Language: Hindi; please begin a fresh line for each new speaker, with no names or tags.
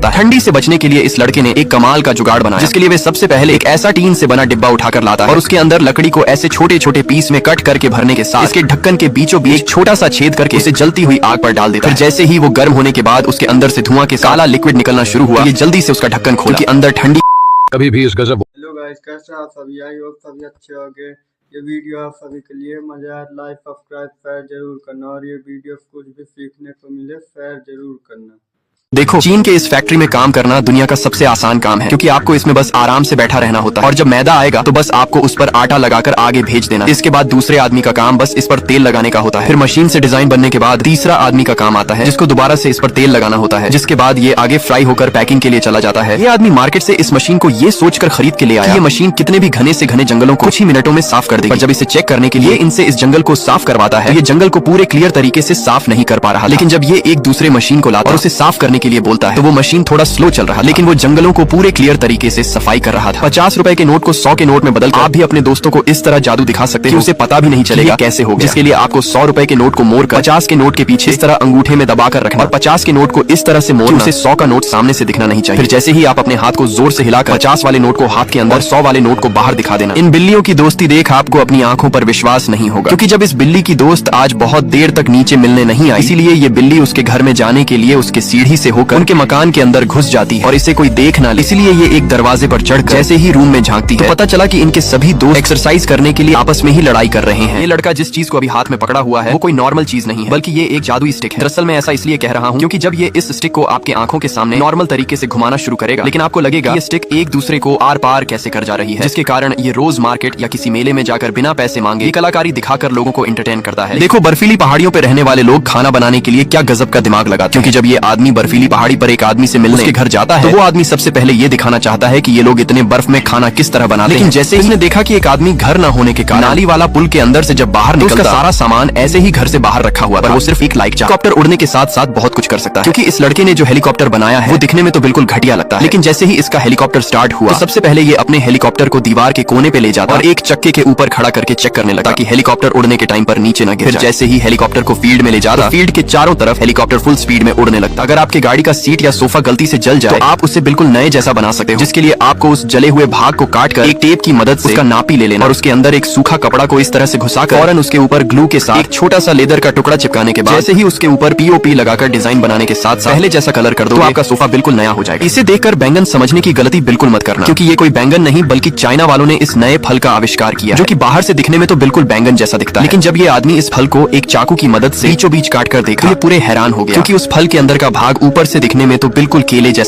ठंडी से बचने के लिए इस लड़के ने एक कमाल का जुगाड़ बनाया, जिसके लिए वे सबसे पहले एक ऐसा टीन से बना डिब्बा उठाकर लाता है और उसके अंदर लकड़ी को ऐसे छोटे छोटे पीस में कट करके भरने के साथ इसके ढक्कन के बीचों बीच एक छोटा सा छेद करके उसे जलती हुई आग पर डाल देता है। जैसे ही वो गर्म होने के बाद उसके अंदर से धुआं के काला लिक्विड निकलना शुरू हुआ, ये जल्दी से उसका ढक्कन खोला कि अंदर ठंडी
कभी भी इस गजब।
हेलो गाइस, कैसे आप सभी? आई होप सभी अच्छे होंगे। ये वीडियो आप सभी के लिए मजा आए, लाइक सब्सक्राइब शेयर जरूर करना और ये वीडियो कुछ भी सीखने को मिले शेयर जरूर करना।
देखो, चीन के इस फैक्ट्री में काम करना दुनिया का सबसे आसान काम है, क्योंकि आपको इसमें बस आराम से बैठा रहना होता है और जब मैदा आएगा तो बस आपको उस पर आटा लगाकर आगे भेज देना। इसके बाद दूसरे आदमी का काम बस इस पर तेल लगाने का होता है। फिर मशीन से डिजाइन बनने के बाद तीसरा आदमी का काम आता है, जिसको दोबारा से इस पर तेल लगाना होता है, जिसके बाद ये आगे फ्राई होकर पैकिंग के लिए चला जाता है। ये आदमी मार्केट से इस मशीन को ये सोचकर खरीद के ले आया, ये मशीन कितने भी घने से घने जंगलों को कुछ ही मिनटों में साफ कर देगी। जब इसे चेक करने के लिए इनसे इस जंगल को साफ करवाता है, ये जंगल को पूरे क्लियर तरीके से साफ नहीं कर पा रहा। लेकिन जब ये एक दूसरे मशीन को लाता है और उसे साफ करने के लिए बोलता है, तो वो मशीन थोड़ा स्लो चल रहा, लेकिन वो जंगलों को पूरे क्लियर तरीके से सफाई कर रहा था। 50 रुपए के नोट को 100 के नोट में बदलकर आप भी अपने दोस्तों को इस तरह जादू दिखा सकते हैं कि उसे पता भी नहीं चलेगा कैसे हो गया। जिसके लिए आपको 100 रुपए के नोट को मोड़कर 50 के नोट के पीछे इस तरह अंगूठे में दबाकर रखना और 50 के नोट को इस तरह से मोड़ना उसे 100 का नोट सामने से दिखना नहीं चाहिए। फिर जैसे ही आप अपने हाथ को जोर से हिलाकर 50 वाले नोट को हाथ के अंदर और 100 वाले नोट को बाहर दिखा देना। इन बिल्लियों की दोस्ती देख आपको अपनी आंखों पर विश्वास नहीं होगा, क्योंकि जब इस बिल्ली की दोस्त आज बहुत देर तक नीचे मिलने नहीं आई, इसीलिए ये बिल्ली उसके घर में जाने के लिए उसके सीढ़ी से होकर उनके मकान के अंदर घुस जाती है और इसे कोई देख ना ले, इसलिए ये एक दरवाजे पर चढ़कर जैसे ही रूम में झांकती है तो पता चला कि इनके सभी दोस्त एक्सरसाइज करने के लिए आपस में ही लड़ाई कर रहे हैं। ये लड़का जिस चीज को अभी हाथ में पकड़ा हुआ है वो कोई नॉर्मल चीज नहीं है, बल्कि ये एक जादुई स्टिक है। दरअसल मैं ऐसा इसलिए कह रहा हूँ क्योंकि जब ये इस स्टिक को आपके आंखों के सामने नॉर्मल तरीके से घुमाना शुरू करेगा, लेकिन आपको लगेगा ये स्टिक एक दूसरे को आर पार कैसे कर जा रही है, जिसके कारण ये रोज मार्केट या किसी मेले में जाकर बिना पैसे मांगे कलाकारी दिखाकर लोगों को एंटरटेन करता है। देखो, बर्फीली पहाड़ियों पर रहने वाले लोग खाना बनाने के लिए क्या गजब का दिमाग लगाते हैं, क्योंकि जब ये आदमी बर्फीली पहाड़ी पर एक आदमी से मिलने उसके घर जाता है तो वो आदमी सबसे पहले ये दिखाना चाहता है कि ये लोग इतने बर्फ में खाना किस तरह बनाते हैं। लेकिन जैसे ही उसने देखा कि एक आदमी घर न होने के कारण नाली वाला पुल के अंदर से जब बाहर निकलता, उसका सारा सामान ऐसे ही घर से बाहर रखा हुआ, पर वो सिर्फ एक लाइक चाहता। हेलीकॉप्टर उड़ने के साथ साथ बहुत कुछ कर सकता है, क्योंकि इस लड़के ने जो हेलीकॉप्टर बनाया है वो दिखने में तो बिल्कुल घटिया लगता है, लेकिन जैसे ही इसका हेलीकॉप्टर स्टार्ट हुआ तो सबसे पहले ये अपने हेलीकॉप्टर को दीवार के कोने पे ले जाता और एक चक्के के ऊपर खड़ा करके चेक करने लगा कि हेलीकॉप्टर उड़ने के टाइम पर नीचे न गिर जाए। जैसे ही हेलीकॉप्टर को फील्ड में ले जाता, फील्ड के चारों तरफ हेलीकॉप्टर फुल स्पीड में उड़ने लगता। अगर आपकी गाड़ी का सीट या सोफा गलती से जल जाए तो आप उसे बिल्कुल नए जैसा बना सकते हो, जिसके लिए आपको उस जले हुए भाग को काटकर एक टेप की मदद से उसका नापी ले लेना और उसके अंदर एक सूखा कपड़ा को इस तरह से घुसाकर फौरन उसके ऊपर ग्लू के साथ एक छोटा सा लेदर का टुकड़ा चिपकाने के बाद जैसे ही उसके ऊपर पीओपी लगाकर डिजाइन बनाने के साथ पहले जैसा कलर कर दो तो आपका सोफा बिल्कुल नया हो जाएगा। इसे देखकर बैंगन समझने की गलती बिल्कुल मत करना, क्योंकि ये कोई बैंगन नहीं बल्कि चाइना वालों ने इस नए फल का आविष्कार किया, जो कि बाहर से दिखने में तो बिल्कुल बैंगन जैसा दिखता है, लेकिन जब ये आदमी इस फल को एक चाकू की मदद से बीचों बीच काट कर देखा, ये पूरे हैरान हो गया, क्योंकि उस फल के अंदर का भाग ऊपर से दिखने में तो बिल्कुल केले जैसा